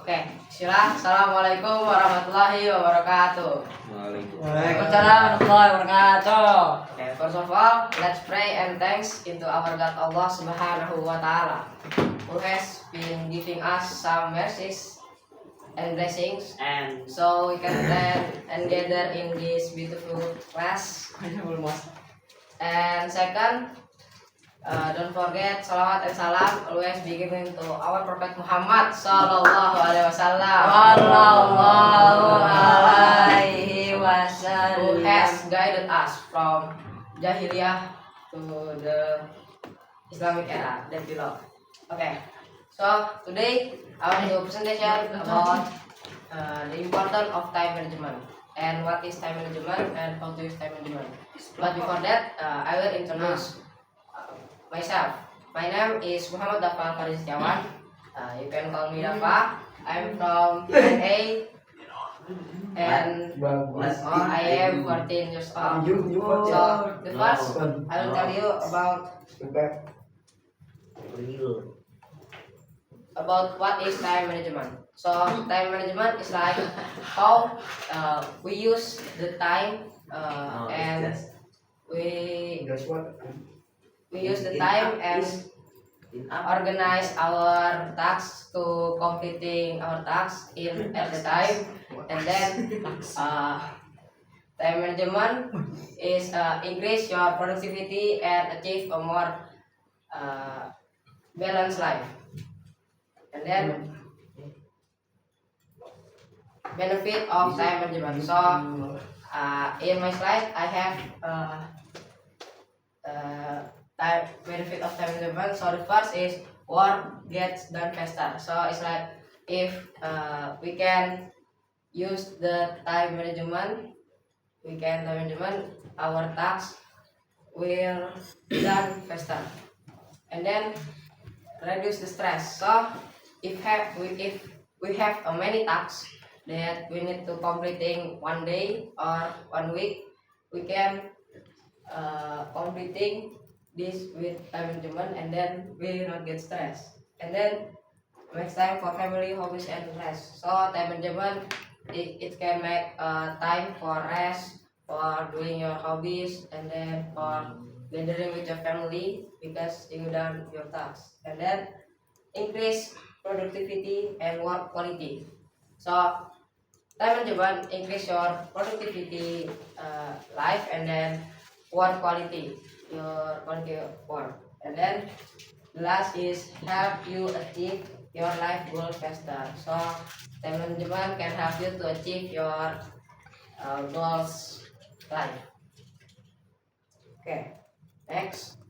Oke, bismillah. Assalamualaikum warahmatullahi wabarakatuh. Waalaikumsalam warahmatullahi wabarakatuh. Okay, first of all, let's pray and thanks into our God Allah Subhanahu wa Ta'ala, who has been giving us some mercies and blessings, And so we can attend and gather in this beautiful class. And second, don't forget salawat and salam always be given to our Prophet Muhammad Sallallahu Alaihi Wasallam, who has guided us from Jahiliyah to the Islamic era that we love. Okay, so today I want to do a presentation about the importance of time management and what is time management and how to use time management. But before that, I will introduce myself. My name is Muhammad Dafa Faris Setiawan. You can call me Dafa. I'm from NA and I am 14 years old. So the first I will tell you about what is time management. So time management is like how we use the time and we use the time and organize our tasks to completing our tasks in at the time, and then time management is increase your productivity and achieve a more balanced life. And then benefit of time management. So in my slide I have time benefit of time management. So the first is work gets done faster. So it's like if we can use the time management, our tasks will be done faster. And then reduce the stress. So if we have many tasks that we need to completing one day or 1 week, we can completing this with time management, and then we will not get stressed. And then makes time for family, hobbies, and rest. So time management it can make time for rest, for doing your hobbies, and then for gathering with your family because you done your tasks. And then increase productivity and work quality. So time management increase your productivity life, and then work quality, your quality of work. And then the last is help you achieve your life goal faster. So time management can help you to achieve your goals life. Okay, next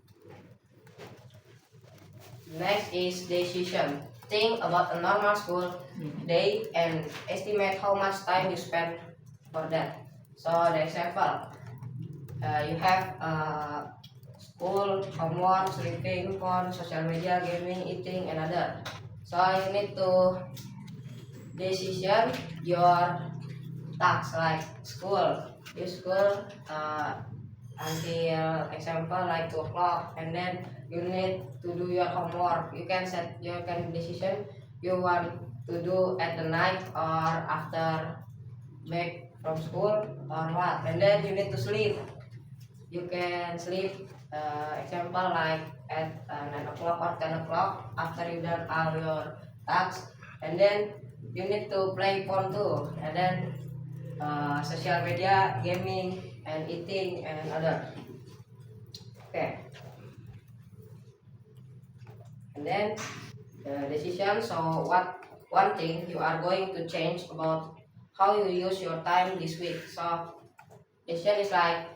is decision. Think about a normal school day and estimate how much time you spend for that. So the example, you have school, homework, sleeping, phone, social media, gaming, eating, and other. So you need to decision your tasks like school. You school until example like 2 o'clock, and then you need to do your homework. You can decision you want to do at the night or after back from school or what, and then you need to sleep. You can sleep example like at 9 o'clock or 10 o'clock after you done all your tasks, and then you need to play phone too, and then social media, gaming, and eating, and other. Okay, and then the decision. So what one thing you are going to change about how you use your time this week. So decision is like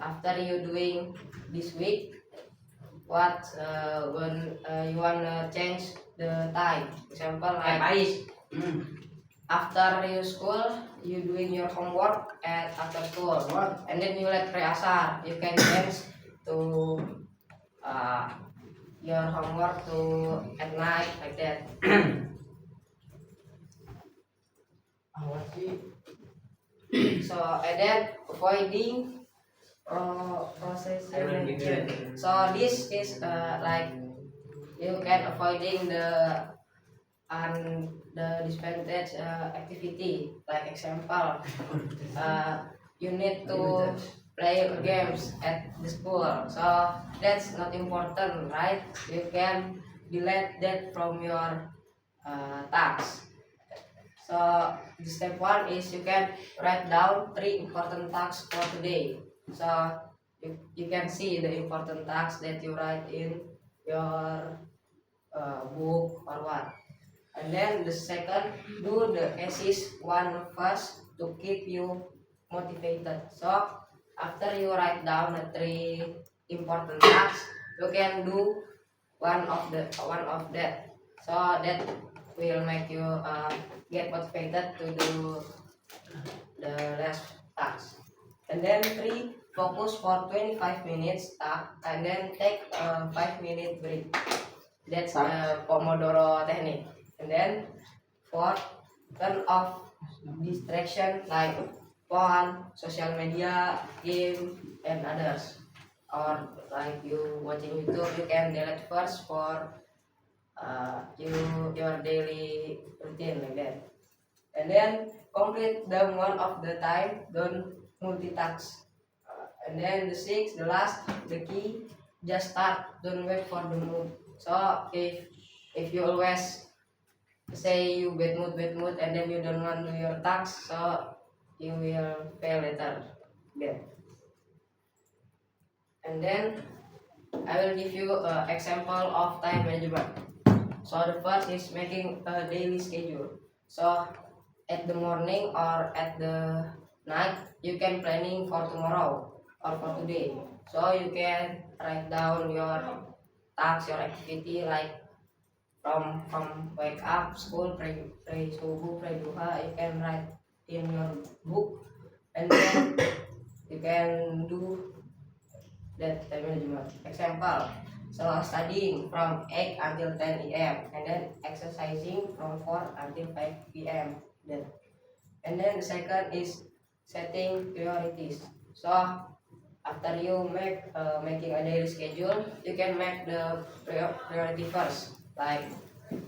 after you doing this week, what when you wanna change the time. Example like after your school, you doing your homework at after school, and then you let pre-asar, you can change to your homework to at night like that. So and then avoiding procrastination. So this is like you can avoiding the and the disadvantage activity. Like example, you need to play games at the school, so that's not important, right? You can delete that from your tasks. So the step one is you can write down 3 important tasks for today. So you can see the important tasks that you write in your book or what. And then the second, do the assist one first to keep you motivated. So after you write down the 3 important tasks, you can do one of that. So that will make you get motivated to do the last task. And then 3, focus for 25 minutes and then take a 5-minute break. That's the Pomodoro technique. And then 4, turn off distraction like phone, social media, game, and others. Or like you watching YouTube, you can delete first for your daily routine like that. And then complete them one of the time. Don't multitask. And then the 6, the last, the key, just start. Don't wait for the mood. So if you always say you bad mood, and then you don't want to do your task, so you will fail later. Yeah. And then I will give you an example of time management. So the first is making a daily schedule. So at the morning or at the night, you can planning for tomorrow or for today. So you can write down your tasks, your activity, like from wake up, school, pray subuh, pray duha. You can write in your book, and then you can do that time management. Example, so studying from 8 until 10 a.m. and then exercising from 4 until 5 p.m. Then, and then the second is setting priorities. So after you making a daily schedule, you can make the priority first. Like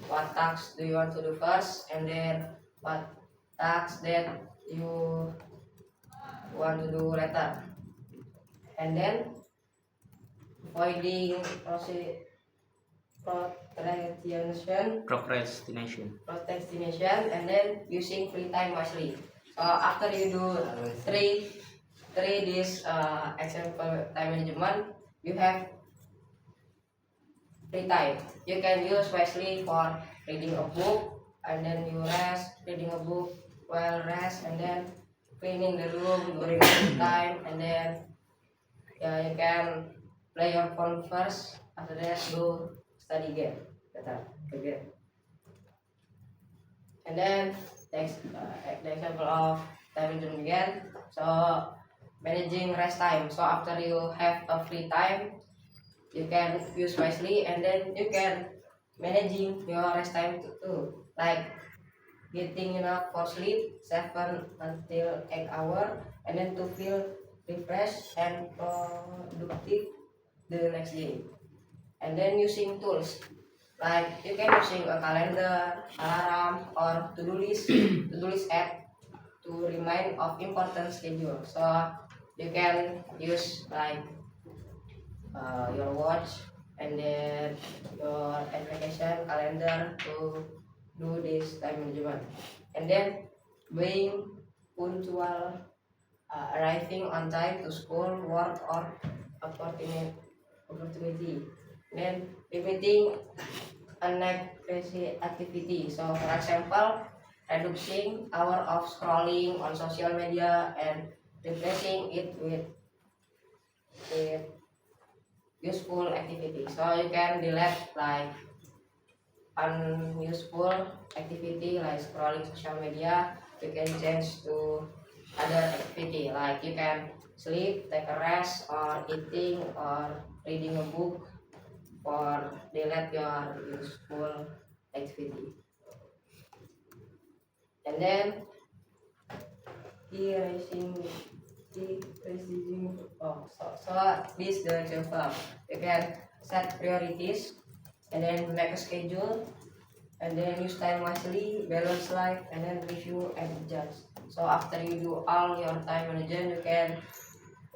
what tasks do you want to do first, and then what tasks that you want to do later, and then avoiding procrastination, and then using free time wisely. So after you do three this example time management, you have free time. You can use wisely for reading a book, and then you rest, reading a book while rest, and then cleaning the room during free time, and then you can play your phone first. After that, do study game. Again. And then the example of time management again. So managing rest time. So after you have a free time, you can use wisely, and then you can managing your rest time too. Like getting enough for sleep, 7 until 8 hours, and then to feel refreshed and productive the next day. And then using tools, like you can using a calendar, alarm, or to-do list app to remind of important schedule. So you can use like your watch, and then your application calendar to do this time management. And then being punctual, arriving on time to school, work, or opportunity. Then limiting unnecessary activity. So for example, reducing hour of scrolling on social media and replacing it with useful activity. So you can delete like unuseful activity like scrolling social media. You can change to other activity, like you can sleep, take a rest, or eating, or reading a book, or delete your useful activity. And then erasing so this is the example. You can set priorities, and then make a schedule, and then use time wisely, balance life, and then review and adjust. So after you do all your time management, you can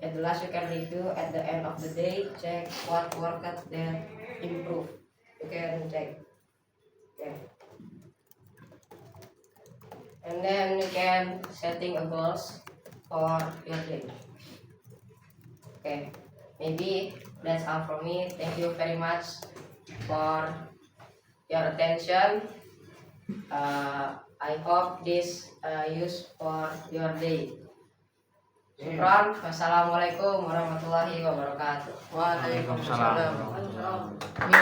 at the last you can review at the end of the day, check what worked, then improve. You can check. Okay. And then you can setting a goals for your day. Okay, maybe that's all from me. Thank you very much for your attention. I hope this use for your day. Syukran. Wassalamualaikum warahmatullahi wabarakatuh. Waalaikumsalam.